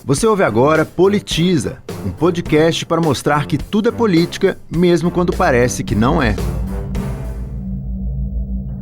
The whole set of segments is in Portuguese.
Você ouve agora Politiza, um podcast para mostrar que tudo é política, mesmo quando parece que não é.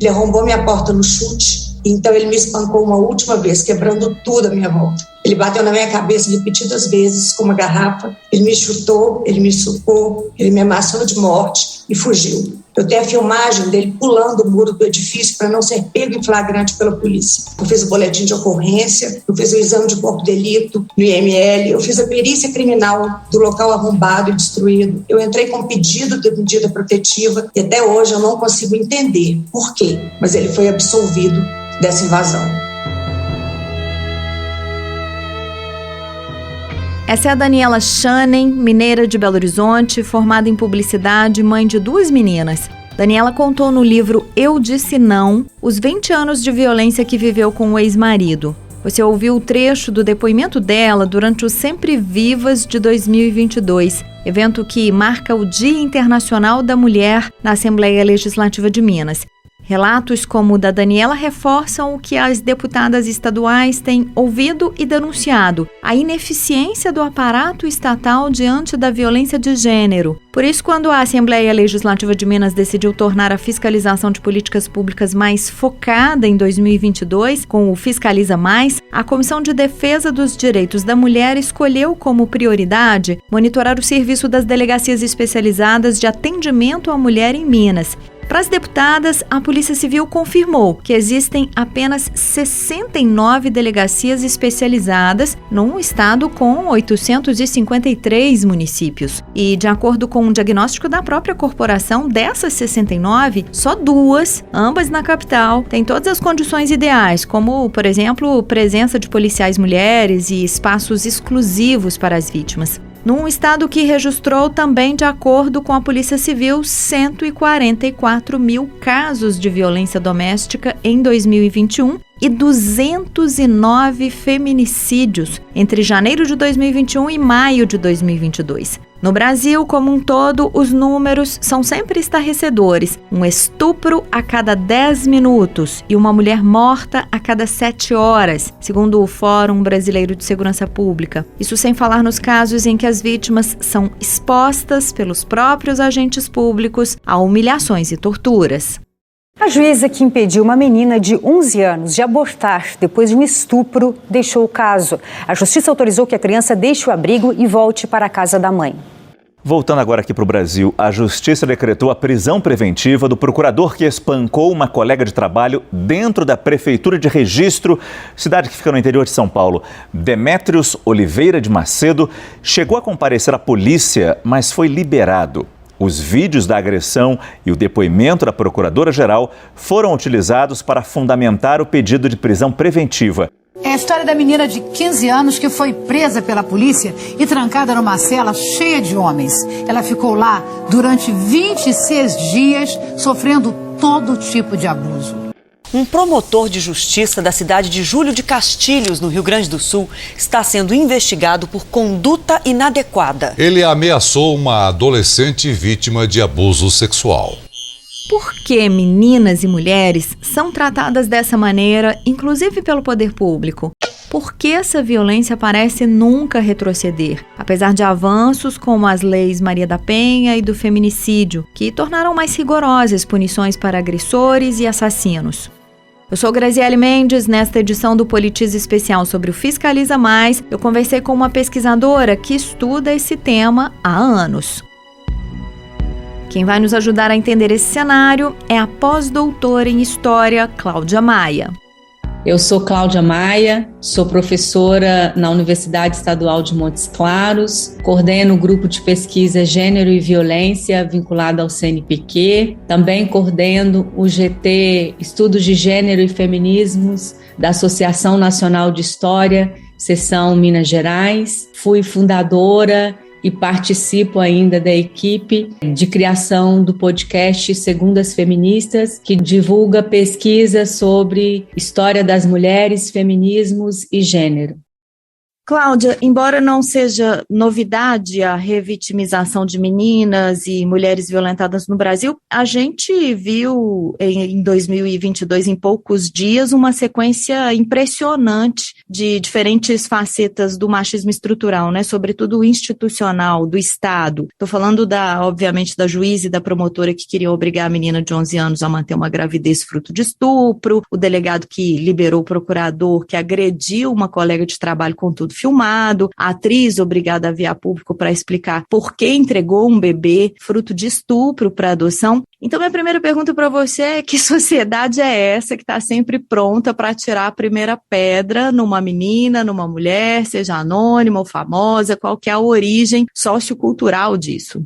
Ele arrombou minha porta no chute, então ele me espancou uma última vez, quebrando tudo à minha volta. Ele bateu na minha cabeça repetidas vezes com uma garrafa, ele me chutou, ele me socou, ele me ameaçou de morte e fugiu. Eu tenho a filmagem dele pulando o muro do edifício para não ser pego em flagrante pela polícia. Eu fiz o boletim de ocorrência, eu fiz o exame de corpo de delito no IML, eu fiz a perícia criminal do local arrombado e destruído. Eu entrei com pedido de medida protetiva e até hoje eu não consigo entender por quê, mas ele foi absolvido dessa invasão. Essa é a Daniela Schanen, mineira de Belo Horizonte, formada em publicidade, mãe de 2 meninas. Daniela contou no livro Eu Disse Não os 20 anos de violência que viveu com o ex-marido. Você ouviu o trecho do depoimento dela durante o Sempre Vivas de 2022, evento que marca o Dia Internacional da Mulher na Assembleia Legislativa de Minas. Relatos como o da Daniela reforçam o que as deputadas estaduais têm ouvido e denunciado: a ineficiência do aparato estatal diante da violência de gênero. Por isso, quando a Assembleia Legislativa de Minas decidiu tornar a fiscalização de políticas públicas mais focada em 2022, com o Fiscaliza Mais, a Comissão de Defesa dos Direitos da Mulher escolheu como prioridade monitorar o serviço das delegacias especializadas de atendimento à mulher em Minas. Para as deputadas, a Polícia Civil confirmou que existem apenas 69 delegacias especializadas num estado com 853 municípios. E, de acordo com um diagnóstico da própria corporação, dessas 69, só 2, ambas na capital, têm todas as condições ideais, como, por exemplo, presença de policiais mulheres e espaços exclusivos para as vítimas. Num estado que registrou também, de acordo com a Polícia Civil, 144 mil casos de violência doméstica em 2021 e 209 feminicídios entre janeiro de 2021 e maio de 2022. No Brasil, como um todo, os números são sempre estarrecedores. Um estupro a cada 10 minutos e uma mulher morta a cada 7 horas, segundo o Fórum Brasileiro de Segurança Pública. Isso sem falar nos casos em que as vítimas são expostas pelos próprios agentes públicos a humilhações e torturas. A juíza que impediu uma menina de 11 anos de abortar depois de um estupro deixou o caso. A justiça autorizou que a criança deixe o abrigo e volte para a casa da mãe. Voltando agora aqui para o Brasil, a justiça decretou a prisão preventiva do procurador que espancou uma colega de trabalho dentro da Prefeitura de Registro, cidade que fica no interior de São Paulo. Demétrios Oliveira de Macedo chegou a comparecer à polícia, mas foi liberado. Os vídeos da agressão e o depoimento da procuradora-geral foram utilizados para fundamentar o pedido de prisão preventiva. É a história da menina de 15 anos que foi presa pela polícia e trancada numa cela cheia de homens. Ela ficou lá durante 26 dias, sofrendo todo tipo de abuso. Um promotor de justiça da cidade de Júlio de Castilhos, no Rio Grande do Sul, está sendo investigado por conduta inadequada. Ele ameaçou uma adolescente vítima de abuso sexual. Por que meninas e mulheres são tratadas dessa maneira, inclusive pelo poder público? Por que essa violência parece nunca retroceder, apesar de avanços como as leis Maria da Penha e do feminicídio, que tornaram mais rigorosas punições para agressores e assassinos? Eu sou Graziele Mendes. Nesta edição do Politiza Especial sobre o Fiscaliza Mais, eu conversei com uma pesquisadora que estuda esse tema há anos. Quem vai nos ajudar a entender esse cenário é a pós-doutora em História, Cláudia Maia. Eu sou Cláudia Maia, sou professora na Universidade Estadual de Montes Claros, coordeno o grupo de pesquisa Gênero e Violência vinculado ao CNPq, também coordeno o GT Estudos de Gênero e Feminismos da Associação Nacional de História, seção Minas Gerais, fui fundadora e participo ainda da equipe de criação do podcast Segundas Feministas, que divulga pesquisas sobre história das mulheres, feminismos e gênero. Cláudia, embora não seja novidade a revitimização de meninas e mulheres violentadas no Brasil, a gente viu em 2022, em poucos dias, uma sequência impressionante de diferentes facetas do machismo estrutural, né? Sobretudo o institucional, do Estado. Estou falando, obviamente, da juíza e da promotora que queriam obrigar a menina de 11 anos a manter uma gravidez fruto de estupro, o delegado que liberou o procurador que agrediu uma colega de trabalho com tudo filmado, a atriz obrigada a vir a público para explicar por que entregou um bebê fruto de estupro para adoção. Então, minha primeira pergunta para você é: que sociedade é essa que está sempre pronta para tirar a primeira pedra numa menina, numa mulher, seja anônima ou famosa, qual que é a origem sociocultural disso?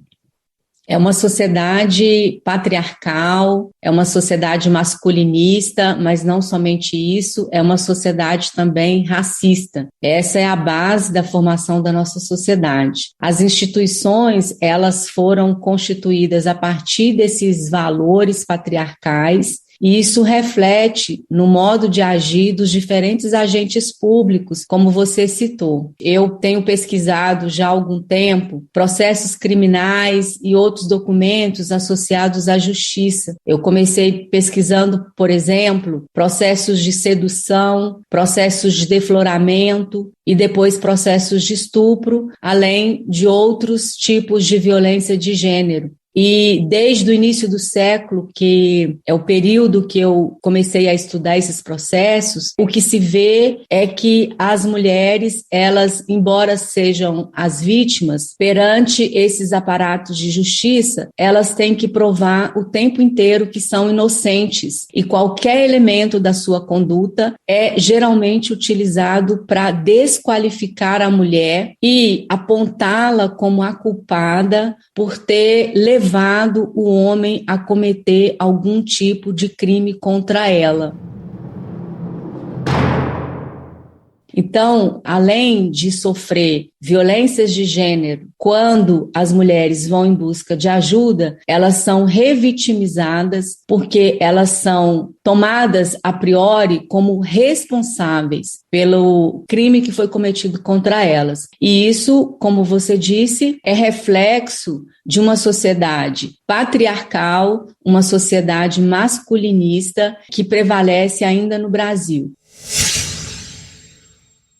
É uma sociedade patriarcal, é uma sociedade masculinista, mas não somente isso, é uma sociedade também racista. Essa é a base da formação da nossa sociedade. As instituições, elas foram constituídas a partir desses valores patriarcais, e isso reflete no modo de agir dos diferentes agentes públicos, como você citou. Eu tenho pesquisado já há algum tempo processos criminais e outros documentos associados à justiça. Eu comecei pesquisando, por exemplo, processos de sedução, processos de defloramento e depois processos de estupro, além de outros tipos de violência de gênero. E desde o início do século, que é o período que eu comecei a estudar esses processos, o que se vê é que as mulheres, elas, embora sejam as vítimas, perante esses aparatos de justiça, elas têm que provar o tempo inteiro que são inocentes. E qualquer elemento da sua conduta é geralmente utilizado para desqualificar a mulher e apontá-la como a culpada por ter levado o homem a cometer algum tipo de crime contra ela. Então, além de sofrer violências de gênero, quando as mulheres vão em busca de ajuda, elas são revitimizadas porque elas são tomadas a priori como responsáveis pelo crime que foi cometido contra elas. E isso, como você disse, é reflexo de uma sociedade patriarcal, uma sociedade masculinista que prevalece ainda no Brasil.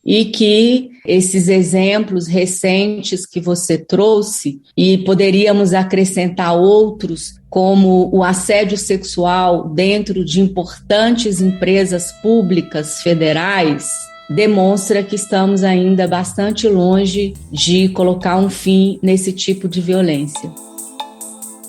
E que esses exemplos recentes que você trouxe, e poderíamos acrescentar outros, como o assédio sexual dentro de importantes empresas públicas federais, demonstra que estamos ainda bastante longe de colocar um fim nesse tipo de violência.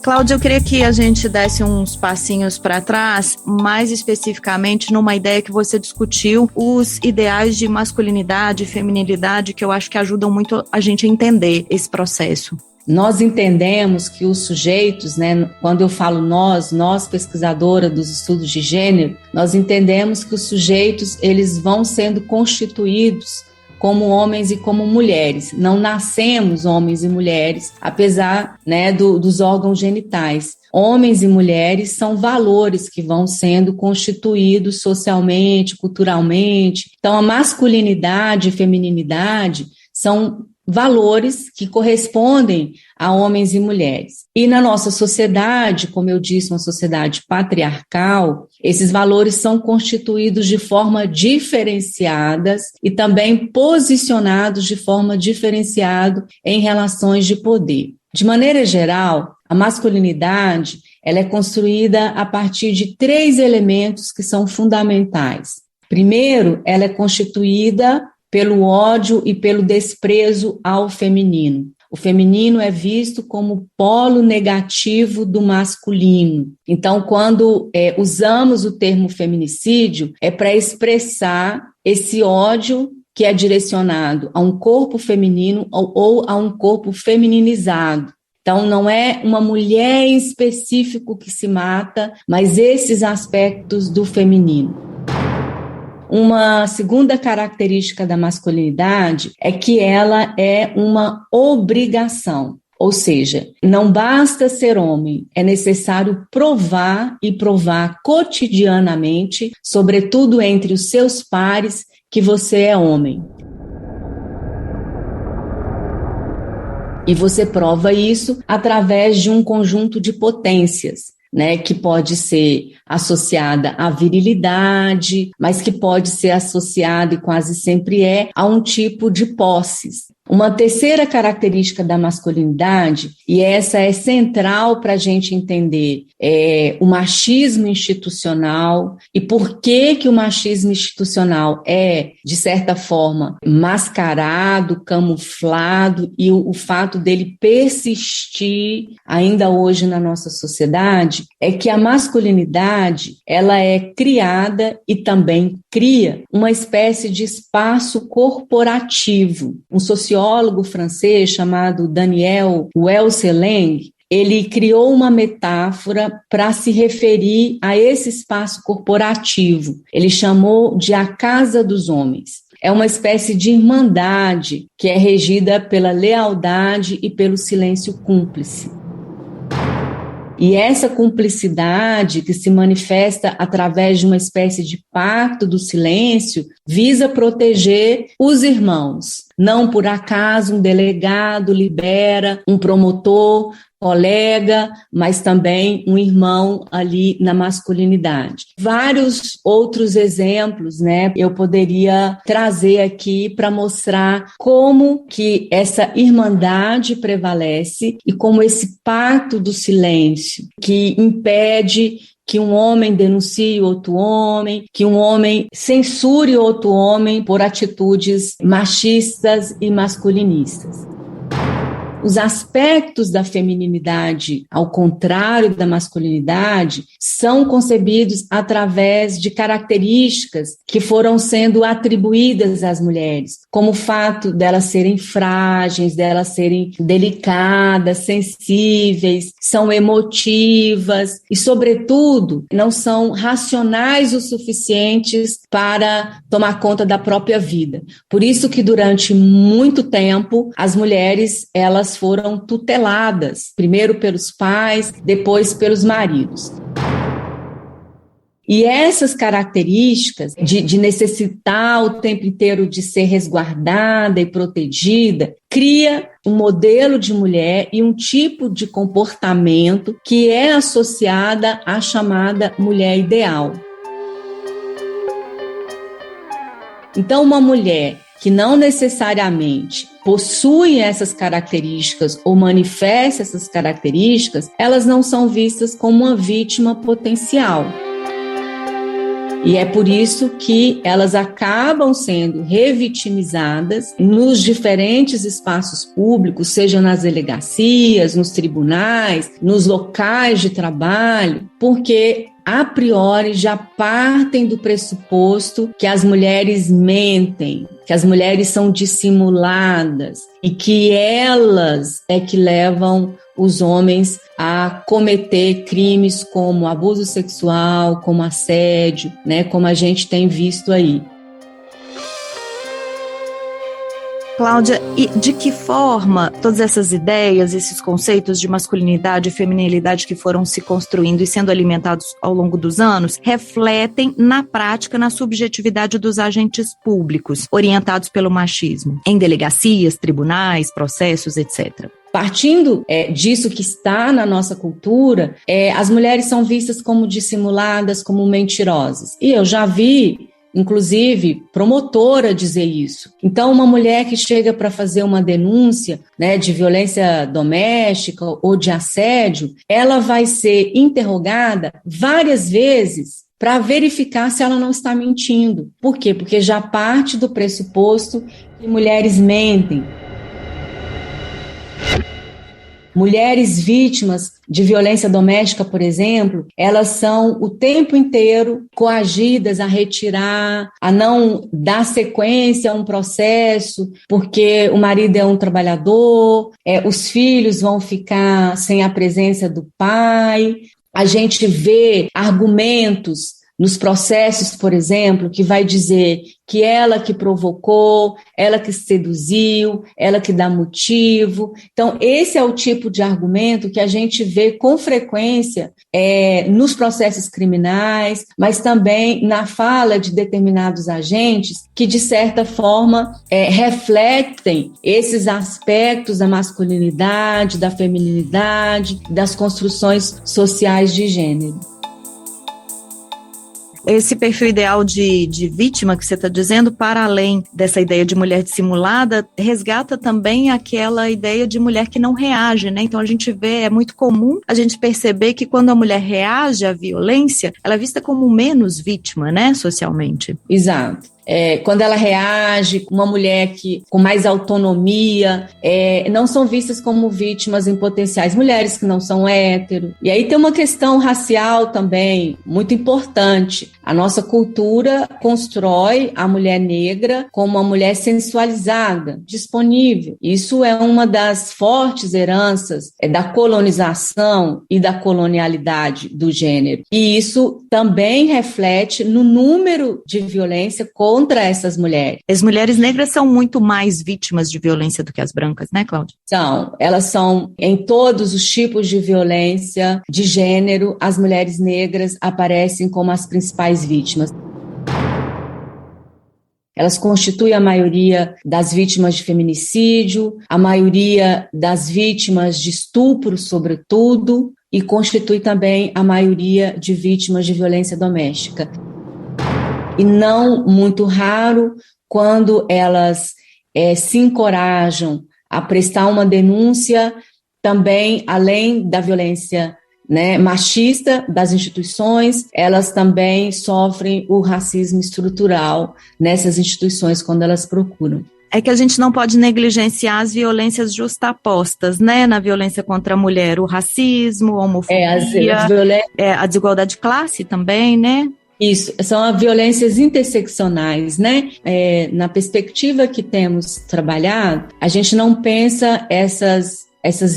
Cláudia, eu queria que a gente desse uns passinhos para trás, mais especificamente numa ideia que você discutiu, os ideais de masculinidade e feminilidade, que eu acho que ajudam muito a gente a entender esse processo. Nós entendemos que os sujeitos, né, quando eu falo nós pesquisadora dos estudos de gênero, nós entendemos que os sujeitos, eles vão sendo constituídos como homens e como mulheres. Não nascemos homens e mulheres, apesar, né, dos órgãos genitais. Homens e mulheres são valores que vão sendo constituídos socialmente, culturalmente. Então, a masculinidade e feminilidade são valores que correspondem a homens e mulheres. E na nossa sociedade, como eu disse, uma sociedade patriarcal, esses valores são constituídos de forma diferenciadas e também posicionados de forma diferenciada em relações de poder. De maneira geral, a masculinidade ela é construída a partir de 3 elementos que são fundamentais. Primeiro, ela é constituída pelo ódio e pelo desprezo ao feminino. O feminino é visto como polo negativo do masculino. Então, quando usamos o termo feminicídio, é para expressar esse ódio que é direcionado a um corpo feminino ou a um corpo femininizado. Então, não é uma mulher em específico que se mata, mas esses aspectos do feminino. Uma segunda característica da masculinidade é que ela é uma obrigação, ou seja, não basta ser homem, é necessário provar e provar cotidianamente, sobretudo entre os seus pares, que você é homem. E você prova isso através de um conjunto de potências, né, que pode ser associada à virilidade, mas que pode ser associada, e quase sempre é, a um tipo de posses. Uma terceira característica da masculinidade, e essa é central para a gente entender, é o machismo institucional e por que o machismo institucional é, de certa forma, mascarado, camuflado, e o fato dele persistir ainda hoje na nossa sociedade, é que a masculinidade, ela é criada e também cria uma espécie de espaço corporativo. Um sociólogo francês chamado Daniel Welseleng, ele criou uma metáfora para se referir a esse espaço corporativo. Ele chamou de a casa dos homens. É uma espécie de irmandade que é regida pela lealdade e pelo silêncio cúmplice. E essa cumplicidade, que se manifesta através de uma espécie de pacto do silêncio, visa proteger os irmãos. Não por acaso um delegado libera um promotor, colega, mas também um irmão ali na masculinidade. Vários outros exemplos, né, eu poderia trazer aqui para mostrar como que essa irmandade prevalece e como esse pacto do silêncio que impede que um homem denuncie outro homem, que um homem censure outro homem por atitudes machistas e masculinistas. Os aspectos da feminilidade, ao contrário da masculinidade, são concebidos através de características que foram sendo atribuídas às mulheres, como o fato delas serem frágeis, delas serem delicadas, sensíveis, são emotivas e, sobretudo, não são racionais o suficientes para tomar conta da própria vida. Por isso que durante muito tempo as mulheres, elas foram tuteladas, primeiro pelos pais, depois pelos maridos. E essas características de necessitar o tempo inteiro de ser resguardada e protegida, cria um modelo de mulher e um tipo de comportamento que é associada à chamada mulher ideal. Então, uma mulher que não necessariamente possui essas características ou manifesta essas características, elas não são vistas como uma vítima potencial. E é por isso que elas acabam sendo revitimizadas nos diferentes espaços públicos, seja nas delegacias, nos tribunais, nos locais de trabalho, porque a priori já partem do pressuposto que as mulheres mentem, que as mulheres são dissimuladas e que elas é que levam os homens a cometer crimes como abuso sexual, como assédio, né, como a gente tem visto aí. Cláudia, e de que forma todas essas ideias, esses conceitos de masculinidade e feminilidade que foram se construindo e sendo alimentados ao longo dos anos, refletem na prática, na subjetividade dos agentes públicos, orientados pelo machismo, em delegacias, tribunais, processos, etc.? Partindo disso que está na nossa cultura, as mulheres são vistas como dissimuladas, como mentirosas. E eu já vi, inclusive, promotora dizer isso. Então, uma mulher que chega para fazer uma denúncia, né, de violência doméstica ou de assédio, ela vai ser interrogada várias vezes para verificar se ela não está mentindo. Por quê? Porque já parte do pressuposto que mulheres mentem. Mulheres vítimas de violência doméstica, por exemplo, elas são o tempo inteiro coagidas a retirar, a não dar sequência a um processo, porque o marido é um trabalhador, os filhos vão ficar sem a presença do pai. A gente vê argumentos nos processos, por exemplo, que vai dizer que ela que provocou, ela que seduziu, ela que dá motivo. Então, esse é o tipo de argumento que a gente vê com frequência nos processos criminais, mas também na fala de determinados agentes que, de certa forma, refletem esses aspectos da masculinidade, da feminilidade, das construções sociais de gênero. Esse perfil ideal de vítima que você está dizendo, para além dessa ideia de mulher dissimulada, resgata também aquela ideia de mulher que não reage, né? Então a gente vê, é muito comum a gente perceber que quando a mulher reage à violência, ela é vista como menos vítima, né, socialmente. Exato. Quando ela reage, uma mulher com mais autonomia, não são vistas como vítimas em potenciais, mulheres que não são hétero. E aí tem uma questão racial também muito importante. A nossa cultura constrói a mulher negra como uma mulher sensualizada, disponível. Isso é uma das fortes heranças da colonização e da colonialidade do gênero. E isso também reflete no número de violência contra essas mulheres. As mulheres negras são muito mais vítimas de violência do que as brancas, né, Cláudia? Elas são em todos os tipos de violência de gênero, as mulheres negras aparecem como as principais vítimas. Elas constituem a maioria das vítimas de feminicídio, a maioria das vítimas de estupro, sobretudo, e constitui também a maioria de vítimas de violência doméstica. E não muito raro, quando elas se encorajam a prestar uma denúncia, também, além da violência, né, machista das instituições, elas também sofrem o racismo estrutural nessas instituições quando elas procuram. É que a gente não pode negligenciar as violências justapostas, né? Na violência contra a mulher, o racismo, a homofobia, a desigualdade de classe também, né? Isso, são violências interseccionais, né? Na perspectiva que temos trabalhado, a gente não pensa essas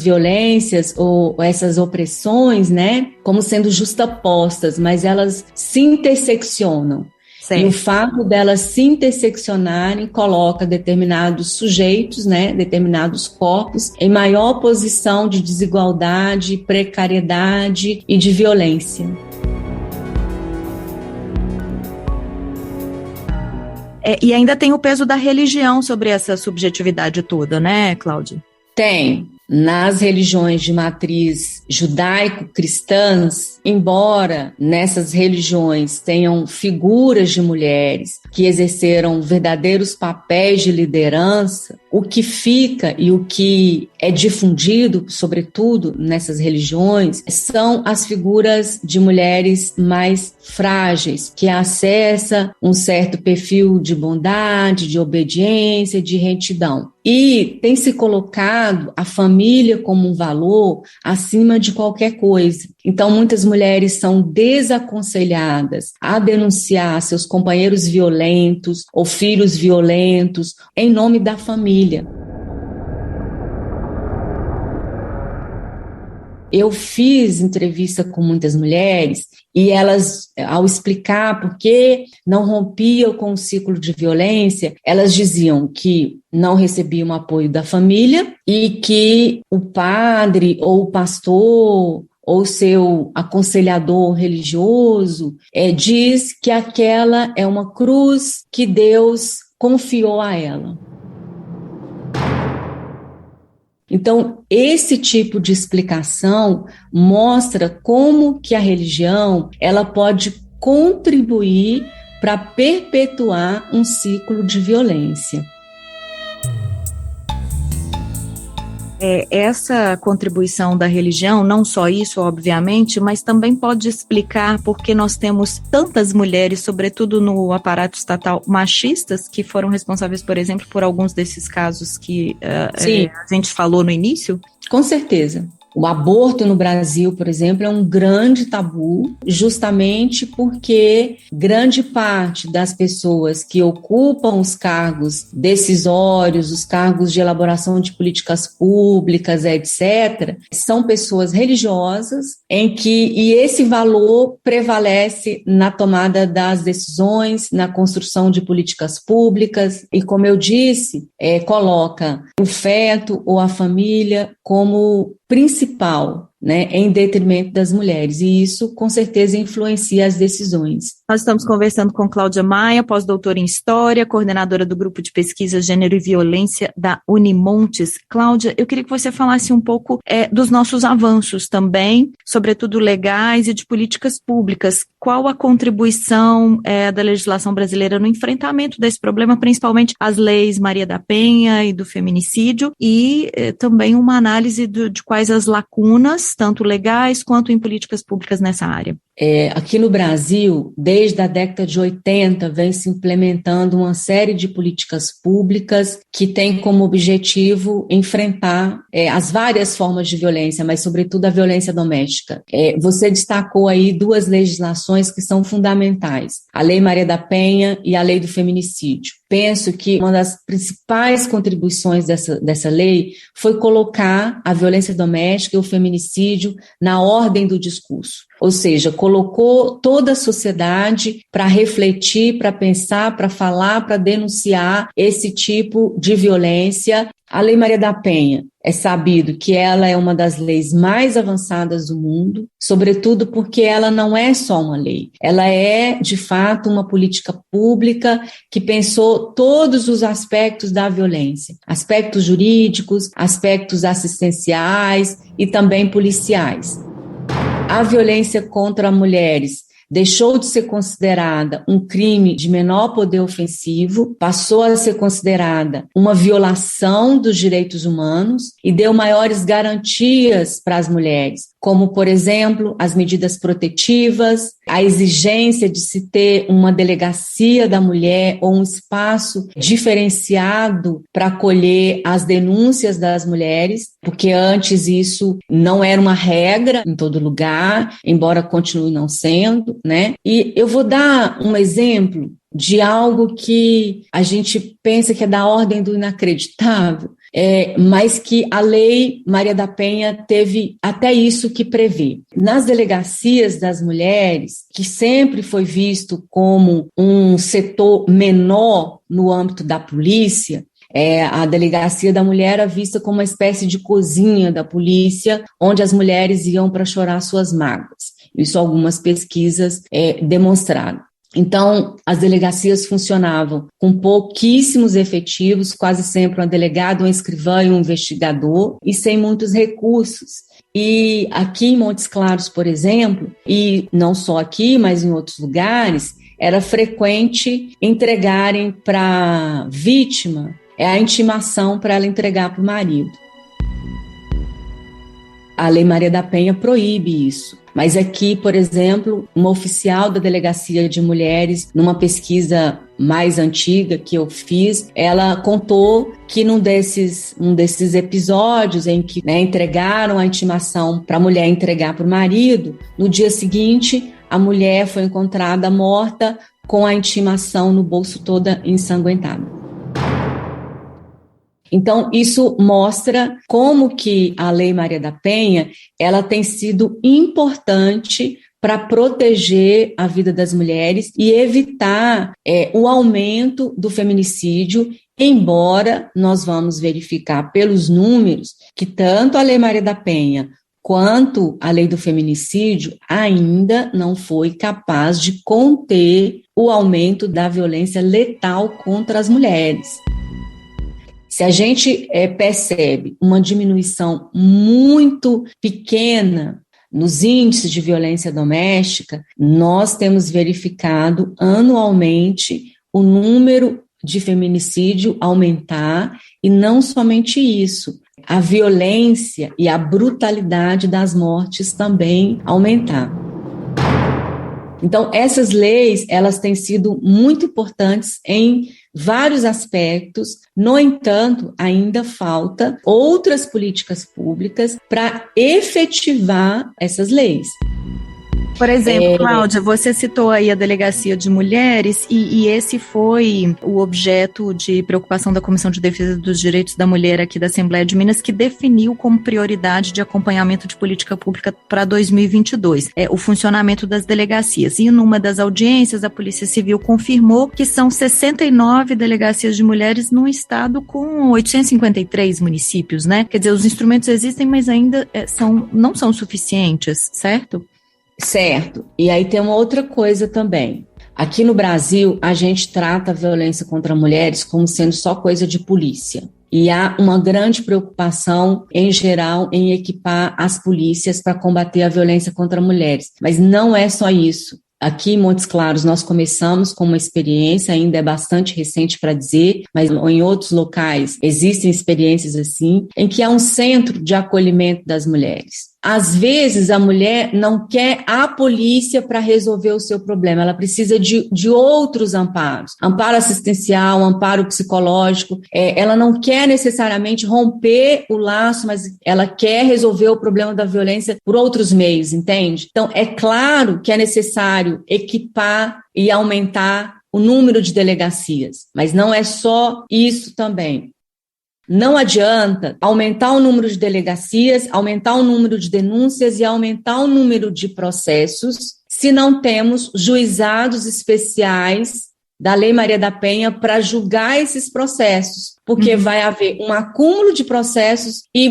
violências ou essas opressões, né, como sendo justapostas, mas elas se interseccionam. Certo. E o fato delas se interseccionarem coloca determinados sujeitos, né, determinados corpos, em maior posição de desigualdade, precariedade e de violência. E ainda tem o peso da religião sobre essa subjetividade toda, né, Cláudia? Tem. Nas religiões de matriz judaico-cristãs, embora nessas religiões tenham figuras de mulheres que exerceram verdadeiros papéis de liderança, o que fica e o que é difundido, sobretudo nessas religiões, são as figuras de mulheres mais frágeis, que acessam um certo perfil de bondade, de obediência, de retidão. E tem se colocado a família como um valor acima de qualquer coisa. Então, muitas mulheres são desaconselhadas a denunciar seus companheiros violentos ou filhos violentos em nome da família. Eu fiz entrevista com muitas mulheres e elas, ao explicar por que não rompiam com o ciclo de violência, elas diziam que não recebiam apoio da família e que o padre ou o pastor ou seu aconselhador religioso diz que aquela é uma cruz que Deus confiou a ela. Então, esse tipo de explicação mostra como que a religião ela pode contribuir para perpetuar um ciclo de violência. Essa contribuição da religião, não só isso, obviamente, mas também pode explicar por que nós temos tantas mulheres, sobretudo no aparato estatal, machistas, que foram responsáveis, por exemplo, por alguns desses casos que a gente falou no início? Com certeza. O aborto no Brasil, por exemplo, é um grande tabu, justamente porque grande parte das pessoas que ocupam os cargos decisórios, os cargos de elaboração de políticas públicas, etc., são pessoas religiosas e esse valor prevalece na tomada das decisões, na construção de políticas públicas e, como eu disse, coloca o feto ou a família como principal, né, em detrimento das mulheres, e isso com certeza influencia as decisões. Nós estamos conversando com Cláudia Maia, pós-doutora em História, coordenadora do Grupo de Pesquisa Gênero e Violência da Unimontes. Cláudia, eu queria que você falasse um pouco dos nossos avanços também, sobretudo legais e de políticas públicas. Qual a contribuição da legislação brasileira no enfrentamento desse problema, principalmente as leis Maria da Penha e do feminicídio, e também uma análise de quais as lacunas, tanto legais quanto em políticas públicas nessa área? Aqui no Brasil, desde a década de 80, vem se implementando uma série de políticas públicas que têm como objetivo enfrentar as várias formas de violência, mas sobretudo a violência doméstica. Você destacou aí duas legislações que são fundamentais, a Lei Maria da Penha e a Lei do Feminicídio. Penso que uma das principais contribuições dessa lei foi colocar a violência doméstica e o feminicídio na ordem do discurso. Ou seja, colocou toda a sociedade para refletir, para pensar, para falar, para denunciar esse tipo de violência. A Lei Maria da Penha, é sabido que ela é uma das leis mais avançadas do mundo, sobretudo porque ela não é só uma lei, ela é, de fato, uma política pública que pensou todos os aspectos da violência, aspectos jurídicos, aspectos assistenciais e também policiais. A violência contra mulheres deixou de ser considerada um crime de menor poder ofensivo, passou a ser considerada uma violação dos direitos humanos e deu maiores garantias para as mulheres, como, por exemplo, as medidas protetivas, a exigência de se ter uma delegacia da mulher ou um espaço diferenciado para acolher as denúncias das mulheres, porque antes isso não era uma regra em todo lugar, embora continue não sendo, né? E eu vou dar um exemplo de algo que a gente pensa que é da ordem do inacreditável, mas que a Lei Maria da Penha teve até isso que prevê. Nas delegacias das mulheres, que sempre foi visto como um setor menor no âmbito da polícia, a delegacia da mulher era vista como uma espécie de cozinha da polícia, onde as mulheres iam para chorar suas mágoas. Isso algumas pesquisas demonstraram. Então, as delegacias funcionavam com pouquíssimos efetivos, quase sempre uma delegada, um escrivã e um investigador, e sem muitos recursos. E aqui em Montes Claros, por exemplo, e não só aqui, mas em outros lugares, era frequente entregarem para a vítima a intimação para ela entregar para o marido. A Lei Maria da Penha proíbe isso. Mas aqui, por exemplo, uma oficial da Delegacia de Mulheres, numa pesquisa mais antiga que eu fiz, ela contou que num desses episódios em que entregaram a intimação para a mulher entregar para o marido, no dia seguinte a mulher foi encontrada morta com a intimação no bolso toda ensanguentada. Então, isso mostra como que a Lei Maria da Penha ela tem sido importante para proteger a vida das mulheres e evitar o aumento do feminicídio, embora nós vamos verificar pelos números que tanto a Lei Maria da Penha quanto a Lei do Feminicídio ainda não foi capaz de conter o aumento da violência letal contra as mulheres. Se a gente percebe uma diminuição muito pequena nos índices de violência doméstica, nós temos verificado anualmente o número de feminicídio aumentar e não somente isso, a violência e a brutalidade das mortes também aumentar. Então, essas leis, elas têm sido muito importantes em vários aspectos. No entanto, ainda falta outras políticas públicas para efetivar essas leis. Por exemplo, Cláudia, você citou aí a Delegacia de Mulheres e esse foi o objeto de preocupação da Comissão de Defesa dos Direitos da Mulher aqui da Assembleia de Minas, que definiu como prioridade de acompanhamento de política pública para 2022 o funcionamento das delegacias. E numa das audiências, a Polícia Civil confirmou que são 69 delegacias de mulheres num estado com 853 municípios, né? Quer dizer, os instrumentos existem, mas ainda não são suficientes, certo? Certo. E aí tem uma outra coisa também. Aqui no Brasil, a gente trata a violência contra mulheres como sendo só coisa de polícia. E há uma grande preocupação, em geral, em equipar as polícias para combater a violência contra mulheres. Mas não é só isso. Aqui em Montes Claros nós começamos com uma experiência, ainda é bastante recente para dizer, mas em outros locais existem experiências assim, em que há um centro de acolhimento das mulheres. Às vezes a mulher não quer a polícia para resolver o seu problema, ela precisa de outros amparos, amparo assistencial, amparo psicológico, ela não quer necessariamente romper o laço, mas ela quer resolver o problema da violência por outros meios, entende? Então é claro que é necessário equipar e aumentar o número de delegacias, mas não é só isso também. Não adianta aumentar o número de delegacias, aumentar o número de denúncias e aumentar o número de processos se não temos juizados especiais da Lei Maria da Penha para julgar esses processos, porque vai haver um acúmulo de processos e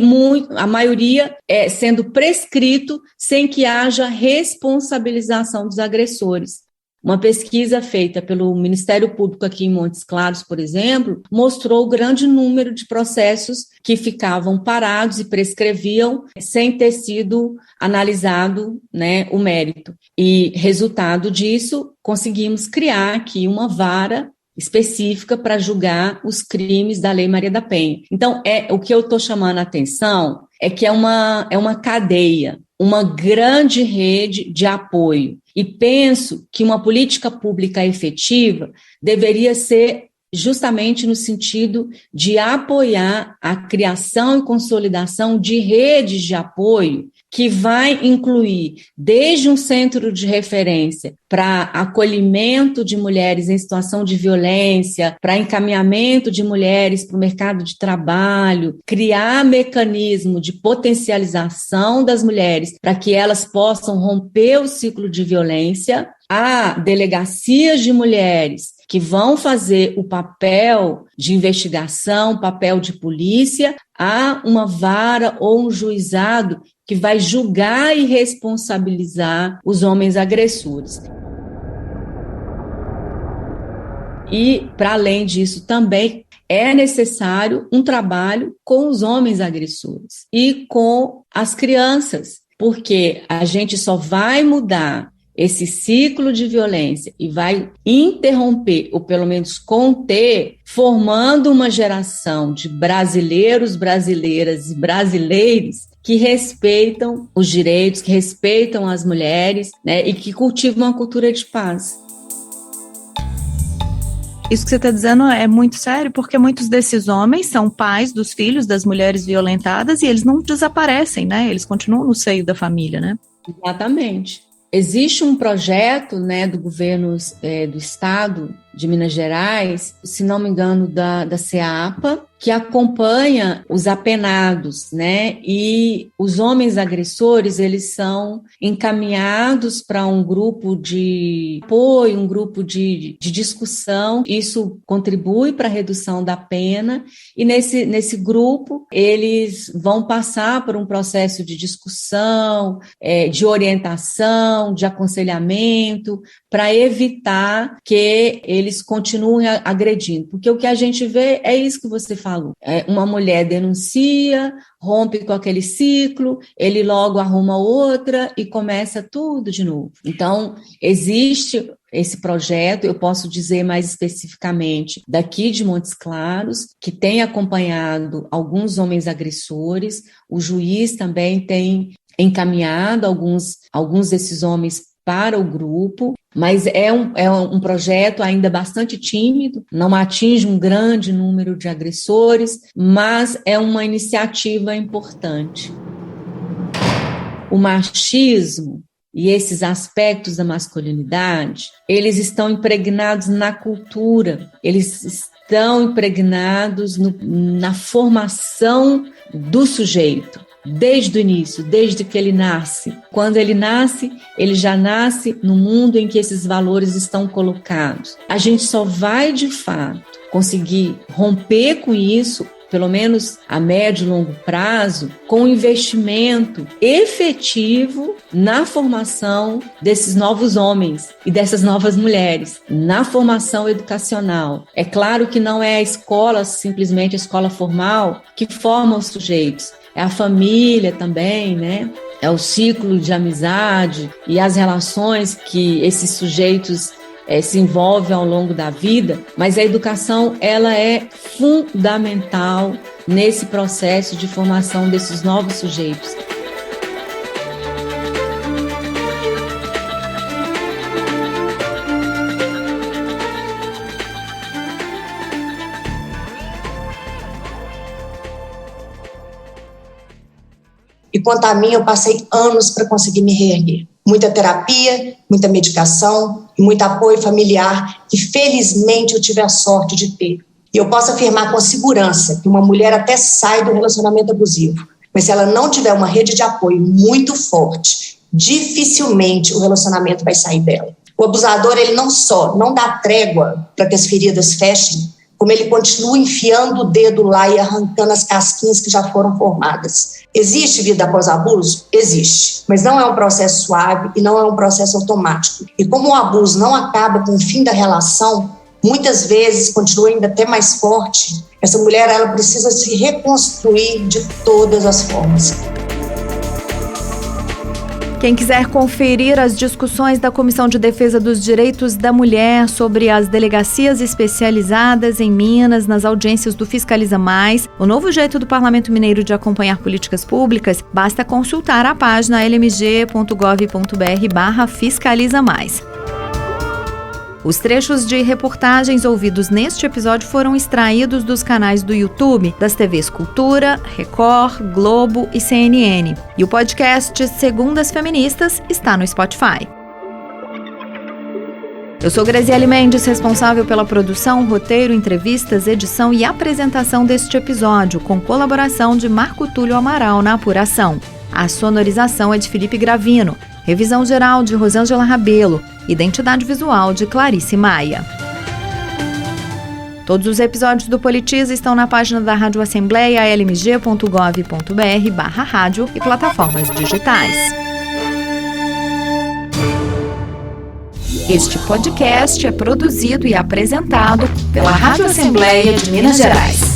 a maioria sendo prescrito sem que haja responsabilização dos agressores. Uma pesquisa feita pelo Ministério Público aqui em Montes Claros, por exemplo, mostrou o grande número de processos que ficavam parados e prescreviam sem ter sido analisado, né, o mérito. E, resultado disso, conseguimos criar aqui uma vara específica para julgar os crimes da Lei Maria da Penha. Então, o que eu estou chamando a atenção é que é uma cadeia, uma grande rede de apoio. E penso que uma política pública efetiva deveria ser justamente no sentido de apoiar a criação e consolidação de redes de apoio que vai incluir desde um centro de referência para acolhimento de mulheres em situação de violência, para encaminhamento de mulheres para o mercado de trabalho, criar mecanismo de potencialização das mulheres para que elas possam romper o ciclo de violência, há delegacias de mulheres que vão fazer o papel de investigação, papel de polícia, há uma vara ou um juizado que vai julgar e responsabilizar os homens agressores. E, para além disso, também é necessário um trabalho com os homens agressores e com as crianças, porque a gente só vai mudar esse ciclo de violência e vai interromper, ou pelo menos conter, formando uma geração de brasileiros, brasileiras e brasileiros que respeitam os direitos, que respeitam as mulheres, né, e que cultivam uma cultura de paz. Isso que você está dizendo é muito sério, porque muitos desses homens são pais dos filhos das mulheres violentadas e eles não desaparecem, né? Eles continuam no seio da família, né? Exatamente. Existe um projeto, né, do governo do estado de Minas Gerais, se não me engano, da CEAPA, que acompanha os apenados, né? E os homens agressores, eles são encaminhados para um grupo de apoio, um grupo de discussão. Isso contribui para a redução da pena. E nesse grupo, eles vão passar por um processo de discussão, de orientação, de aconselhamento, para evitar que eles continuem agredindo. Porque o que a gente vê é isso que você falou. Uma mulher denuncia, rompe com aquele ciclo, ele logo arruma outra e começa tudo de novo. Então, existe esse projeto, eu posso dizer mais especificamente, daqui de Montes Claros, que tem acompanhado alguns homens agressores, o juiz também tem encaminhado alguns desses homens para o grupo, mas é um projeto ainda bastante tímido, não atinge um grande número de agressores, mas é uma iniciativa importante. O machismo e esses aspectos da masculinidade, eles estão impregnados na cultura, eles estão impregnados na formação do sujeito, desde o início, desde que ele nasce. Quando ele nasce, ele já nasce no mundo em que esses valores estão colocados. A gente só vai, de fato, conseguir romper com isso, pelo menos a médio e longo prazo, com um investimento efetivo na formação desses novos homens e dessas novas mulheres, na formação educacional. É claro que não é a escola, simplesmente a escola formal, que forma os sujeitos. É a família também, né? É o ciclo de amizade e as relações que esses sujeitos se envolvem ao longo da vida, mas a educação ela é fundamental nesse processo de formação desses novos sujeitos. E quanto a mim, eu passei anos para conseguir me reerguer. Muita terapia, muita medicação e muito apoio familiar, que felizmente eu tive a sorte de ter. E eu posso afirmar com segurança que uma mulher até sai do relacionamento abusivo, mas se ela não tiver uma rede de apoio muito forte, dificilmente o relacionamento vai sair dela. O abusador, ele não só não dá trégua para que as feridas fechem, como ele continua enfiando o dedo lá e arrancando as casquinhas que já foram formadas. Existe vida após abuso? Existe, mas não é um processo suave e não é um processo automático. E como o abuso não acaba com o fim da relação, muitas vezes continua ainda até mais forte, essa mulher ela precisa se reconstruir de todas as formas. Quem quiser conferir as discussões da Comissão de Defesa dos Direitos da Mulher sobre as delegacias especializadas em Minas, nas audiências do Fiscaliza Mais, o novo jeito do Parlamento Mineiro de acompanhar políticas públicas, basta consultar a página lmg.gov.br/Fiscaliza Mais. Os trechos de reportagens ouvidos neste episódio foram extraídos dos canais do YouTube das TVs Cultura, Record, Globo e CNN. E o podcast Segundas Feministas está no Spotify. Eu sou Graziele Mendes, responsável pela produção, roteiro, entrevistas, edição e apresentação deste episódio, com colaboração de Marco Túlio Amaral na apuração. A sonorização é de Felipe Gravino. Revisão geral de Rosângela Rabelo, identidade visual de Clarice Maia. Todos os episódios do Politiza estão na página da Rádio Assembleia, lmg.gov.br/rádio e plataformas digitais. Este podcast é produzido e apresentado pela Rádio Assembleia de Minas Gerais.